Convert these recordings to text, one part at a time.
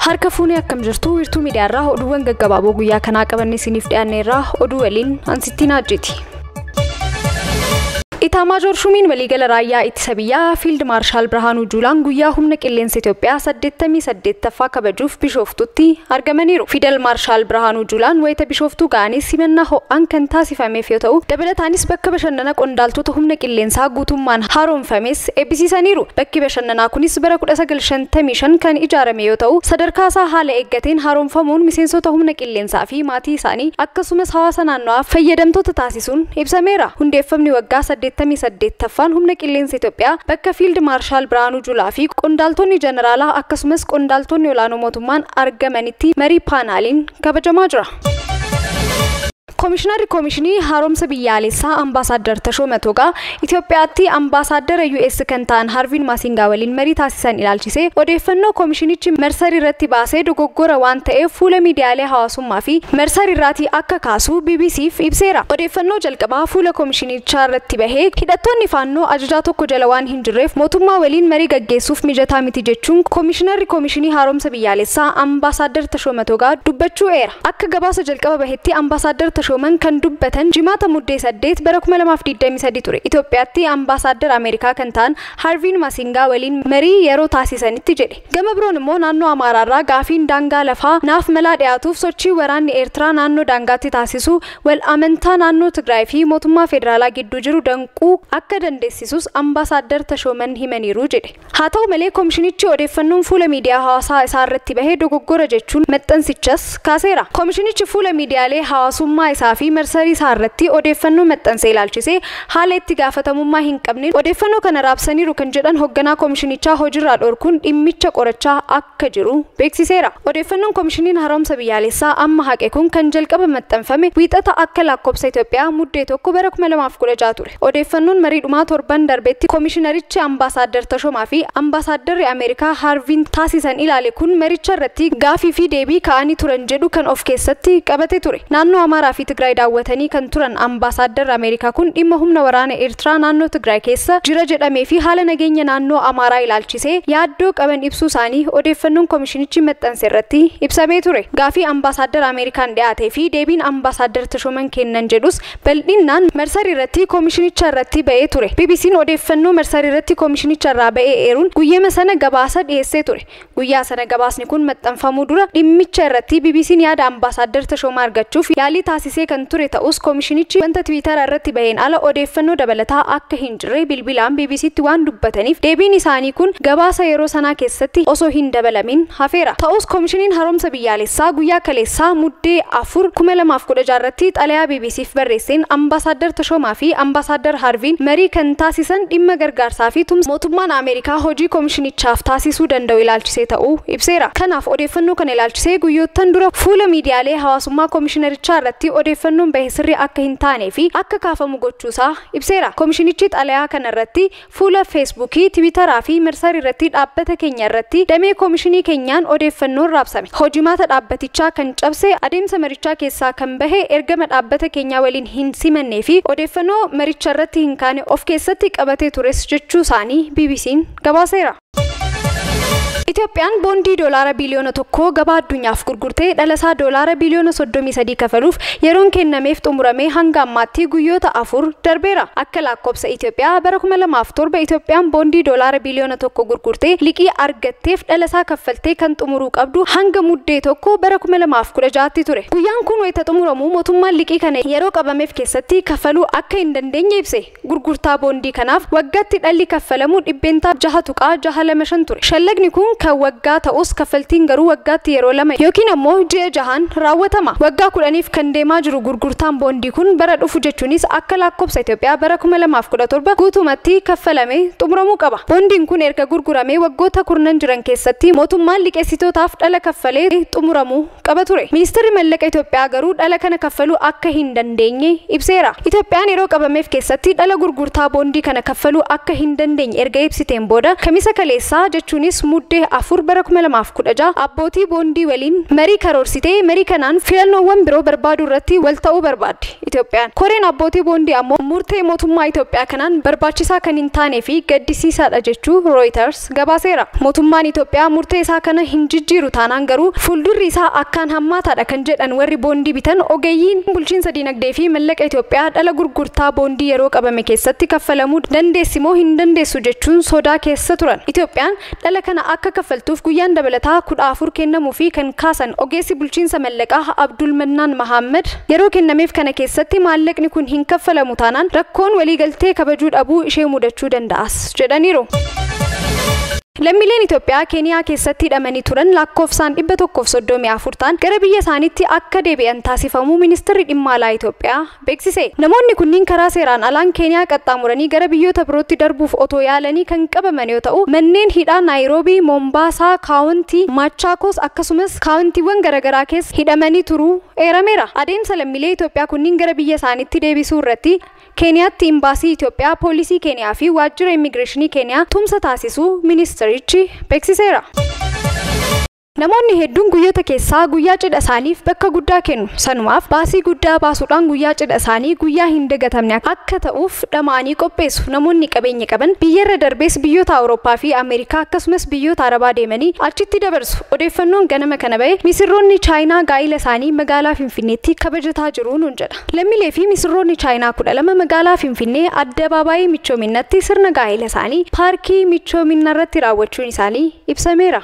Harka fuunee akkam jirtu wiirtuu miidiyaarraa oduuwwan gaggabaaboo guyyaa kanaa qabannee isiniif dhiyaanneerraa oduu waliin Ansittiin Ajjeeti. Itamajoor Shumiin waliigala raayyaa ittisa biyyaa Fiild Maarshaal Birhaanuu Juulaan guyyaa humna qilleensa Itoophiyaa 88ffaa kabajuuf Bishooftuutti argamaniiru. Fiild Maarshaal Birhaanuu Juulaan wayita Bishooftuu ga'anii simannaa ho'aan kan taasifameef yoo ta'u, dabalataanis bakka bashannana qondaaltota humna qilleensaa guutummaan haaromfames eebbisiisaniiru. Bakki bashannanaa kunis bara 1955 kan ijaarame yoo ta'u, sadarkaa isaa haala eeggateen haaromfamuun miseensota humna qilleensaa fi maatii isaanii akkasumas hawaasa naanno'aaf fayyadamtoota taasisuun ibsameera. Hundeeffamni waggaa 88ffaan humna qilleensa Itoophiyaa bakka Fiild Maarshaal Birhaanuu Juulaa fi qondaaltonni jeneraalaa akkasumas qondaaltonni olaanoo mootummaan argamanitti marii paanaaliin kabajamaa jira. Komishinii haaromsa biyyaalessaa Ambaasaadder Tashoomee Togaa Itoophiyaatti Ambaasaadder US kan ta'an Harvin Maasingaa waliin marii taasisan ilaalchisee odeeffannoo komishinichi marsarii irratti baasee dogoggora waan ta'eef fuula miidiyaalee hawaasummaa fi marsarii irratti akka kaasu BBC'f ibseera. Odeeffannoo jalqabaa fuula komishinichaa irratti bahee hidhattoonni faannoo ajajaa tokko jala waan hin jirreef mootummaa waliin marii gaggeessuuf mijataa miti jechuun komishinii haaromsa biyyaalessaa Ambaasaadder Tashoomee Togaa dubbachuu eera. Akka gabaasa jalqaba bahetti Ambaasaadder Tashooman kan dubbatan jimaata muddee 8 bara 2023 ture. Itoophiyaatti Ambaasaadder Ameerikaa kan ta'an Harvin Maasingaa waliin marii yeroo taasisanitti jedhe. Gama biroon immoo naannoo Amaaraarraa gaafiin daangaa lafaa naaf malaa dhiyaatuuf sochii waraanni Eertiraa naannoo daangaatti taasisu wal amantaa naannoo Tigraay fi mootummaa federaalaa gidduu jiru danquu akka dandeessisus Ambaasaadder Tashooman himaniiru jedhe. Haa ta'u malee komishinichi odeeffannoon fuula miidiyaa hawaasaa isaa irratti bahee dogoggora jechuun maxxansichas kaaseera. Komishinichi fuula miidiyaalee hawaasummaa isaa fi marsarii isaa irratti odeeffannoo maxxansee ilaalchisee haala itti gaafatamummaa hin qabneen odeeffannoo kana raabsaniiru kan jedhan hoogganaa komishinichaa hojiirraa dhorkuun dhimmicha qorachaa akka jiru beeksiseera. Odeeffannoon komishiniin haaromsa biyyaalessaa amma haqe kun kan jalqaba maxxanfame wiixata akka lakkoofsa Itoophiyaa muddee 1 bara 2016 ture. Odeeffannoon mariidhumaa torban darbeetti komishinarichi Ambaasaadder Tashoomaa fi Ambaasaaddarri Ameerikaa Harvin taasisan ilaale kun maricha irratti gaafii fi deebii ka'anii turan jedhu kan of keessatti qabate ture. Naannoo Amaaraa fi Tigraay daawwatanii kan turan Ambaasaadder Ameerikaa kun dhimma humna waraana Eertiraa naannoo Tigraay keessa jira jedhamee fi haala nageenya naannoo Amaaraa ilaalchisee yaaddoo qaban ibsuu isaanii odeeffannoon komishinichi maxxanse irratti ibsamee ture. Gaafii Ambaasaadder Ameerikaan dhiyaatee fi deebiin Ambaasaadder Tashooman kennan jedhus bal'inaan marsarii irratti komishinicha irratti ba'ee ture. BBC'n odeeffannoo marsarii irratti komishinicha irraa ba'ee eeruun guyyaa sana gabaasa dhiyeessee ture. Guyyaa sana gabaasni kun maxxanfamuu dura dhimmicha irratti BBC'n yaada Ambaasaadder Tashoomaa argachuuf yaalii taasisee kan ture ta'us komishinichi wanta Twitter irratti baheen ala odeeffannoo dabalataa akka hin jirre bilbilaan BBC'tti waan dubbataniif deebiin isaanii kun gabaasa yeroo sanaa keessatti osoo hin dabalamin hafeera. Ta'us komishiniin haaromsa biyyaalessaa guyyaa kaleessaa muddee 4 2016 irratti xalayaa BBC'f barreesseen Ambaasaadder Tashoomaa fi Ambaasaadder Harvin marii kan taasisan dhimma gargaarsaa fi tumsa mootummaan Ameerikaa hojii komishinichaaf taasisuu danda'u ilaalchisee ta'uu ibseera. Kanaaf odeeffannoo kana ilaalchisee guyyoottan dura fuula miidiyaalee hawaasummaa komishinarichaa irratti odeeffannoon bahee sirrii akka hin taanee fi akka kaafamu gochuusaa ibseera. Komishinichi xalayaa kana irratti fuula Feesbuukii, Tiwiitaraa fi marsarii irratti dhaabbata keenya irratti damee komishinii keenyaan odeeffannoon raabsame. Hojimaata dhaabbatichaa kan cabse adeemsa marichaa keessaa kan bahe ergama dhaabbata keenyaa waliin hin simannee fi odeeffannoo maricha irratti hin kaane of keessatti qabatee tures jechuu isaanii BBC'n gabaaseera. Itoophiyaan boondii doolaara biliyoona 1 gabaa addunyaaf gurgurtee dhalasaa doolaara biliyoona 33 kafaluuf yeroon kennameef xumuramee hanga ammaatti guyyoota 4 darbeera. Akka lakkoofsa Itoophiyaa bara 2007 Itoophiyaan boondii doolaara biliyoona 1 gurgurtee liqii argatteef dhalasaa kaffaltee kan xumuruu qabdu hanga muddee 1 bara 2016tti ture. Guyyaan kun wayita xumuramuu mootummaan liqii kana yeroo qabameef keessatti kafaluu akka hin dandeenye ibse. Gurgurtaa boondii kanaaf waggaatti dhalli kaffalamu dhibbeentaa 6.625 ture. Shallagni kun kan waggaa ta'us kaffaltiin garuu waggaatti yeroo 2 yookiin ammoo ji'a 6 raawwatama. Waggaa 10f kan deemaa jiru gurgurtaan boondii kun bara dhufu jechuunis akka lakkoofsa Itoophiyaa bara 2017 guutumatti kaffalamee xumuramuu qaba. Boondiin kun erga gurguramee waggoota 10 jiran keessatti mootummaan liqeessitootaaf dhala kaffalee xumuramuu qaba ture. Ministeerri maallaqa Itoophiyaa garuu dhala kana kaffaluu akka hin dandeenye ibseera. Itoophiyaan yeroo qabameef keessatti dhala gurgurtaa boondii kana kaffaluu akka hin dandeenye erga ibsiteen booda kamisa kaleessaa jechuunis muddee 4 bara 2016 abbootii boondii waliin marii karoorsitee marii kanaan filannoowwan biroo barbaaduu irratti wal ta'uu barbaaddi Itoophiyaan. Koreen abbootii boondii ammoo murtee mootummaa Itoophiyaa kanaan barbaachisaa kan hin taanee fi gaddisiisaadha jechuu Reuters gabaaseera. Mootummaan Itoophiyaa murtee isaa kana hin jijjiiru taanaan garuu fuuldurri isaa akkaan hammaataadha kan jedhan warri boondii bitan ogeeyyiin bulchiinsa dinagdee fi mallaqa Itoophiyaa dhala gurgurtaa boondii yeroo qabame keessatti kaffalamuu dandeessimoo hin dandeessu jechuun sodaa keessa turan. Itoophiyaan dhala kana akka kaffaltuuf guyyaan dabalataa 14 kennamuu fi kan kaasan ogeessi bulchiinsa mallaqaa Abdul Mannaan Mahammad yeroo kennameef kana keessatti maallaqni kun hin kaffalamu taanaan rakkoon waliigaltee kabajuu dhabuu ishee mudachuu danda'as jedhaniiru. Lammiileen Itoophiyaa Keeniyaa keessatti hidhamanii turan lakkoofsaan 134 ta'an gara biyya isaaniitti akka deebi'an taasifamuu ministeerri dhimma alaa Itoophiyaa beeksise. Namoonni kunniin karaa seeraan alaan Keeniyaa qaxxaamuranii gara biyyoota birootti darbuuf otoo yaalanii kan qabaman yoo ta'u, manneen hidhaa Naayiroobii, Mombaasaa, Kaawuntii, Machaakos akkasumas kaawuntiiwwan garaagaraa keessa hidhamanii turuu eerameera. Adeemsa lammiilee Itoophiyaa kunniin gara biyya isaaniitti deebisuu irratti Keeniyaatti imbaasii Itoophiyaa, poolisii Keeniyaa fi waajjira immigireeshinii Keeniyaa tumsa taasisuu ministeerichi beeksiseera. Namoonni hedduun guyyoota keessaa guyyaa cidha isaaniif bakka guddaa kennu. Sanumaaf baasii guddaa baasuudhaan guyyaa cidha isaanii guyyaa hin dagatamne akka ta'uuf dhama'anii qopheessu. Namoonni qabeenya qaban biyyarra darbees biyyoota Awurooppaa fi Ameerikaa akkasumas biyyoota Arabaa deemanii achitti dabarsu. Odeeffannoon ganama kana bahe misirroonni Chaayinaa gaa'ila isaanii magaalaa Finfinneetti kabajataa jiru nuun jedha. Lammiilee fi misirroonni Chaayinaa 12 magaalaa Finfinnee addabaabaayii Michoominatti sirna gaa'ila isaanii paarkii Michoominaa irratti raawwachuun isaanii ibsameera.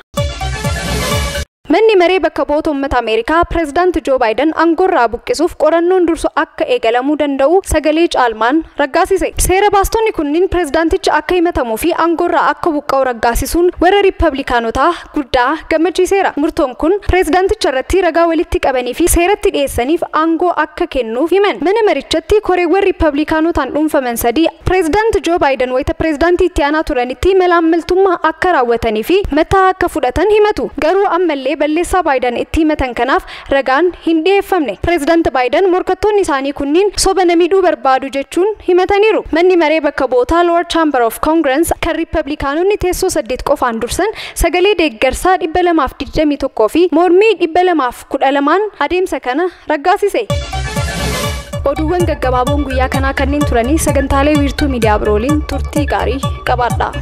Manni maree bakka bu'oota uummata Ameerikaa pireezidaanti Joo Baayiden aangoorraa buqqisuuf qorannoon dursu akka eegalamuu danda'u sagalee caalmaan raggaasise. Seera baastonni kunniin pireezidaantichi akka himatamuu fi aangoorraa akka buqqa'u raggaasisuun warra Riippablikaanotaa guddaa gammachiiseera. Murtoon kun pireezidaanticha irratti ragaa walitti qabanii fi seeratti dhiyeessaniif aangoo akka kennuuf himan. Mana marichatti koreewwan Riippablikaanotaan dhuunfaman sadii pireezidaanti Joo Baayiden wayita pireezidaantii itti aanaa turanitti malaammaltummaa akka raawwatanii fi mataa akka fudhatan himatu. Garuu ammallee balleessaa Baayiden itti himatan kanaaf ragaan hin dhiyeeffamne. Pireezidaanti Baayiden morkattoonni isaanii kunniin soba namidhuu barbaadu jechuun himataniiru. Manni maree bakka bu'ootaa Lord Chamber of Congress kan Riippablikaanonni teessoo 8 qofaan dursan sagalee deeggarsaa 221 fi mormii 212 adeemsa kana raggaasise. Oduuwwan gaggabaaboon guyyaa kanaa kanneen turanii sagantaalee wiirtuu miidiyaa birooliin turtii gaarii qabaadhaa.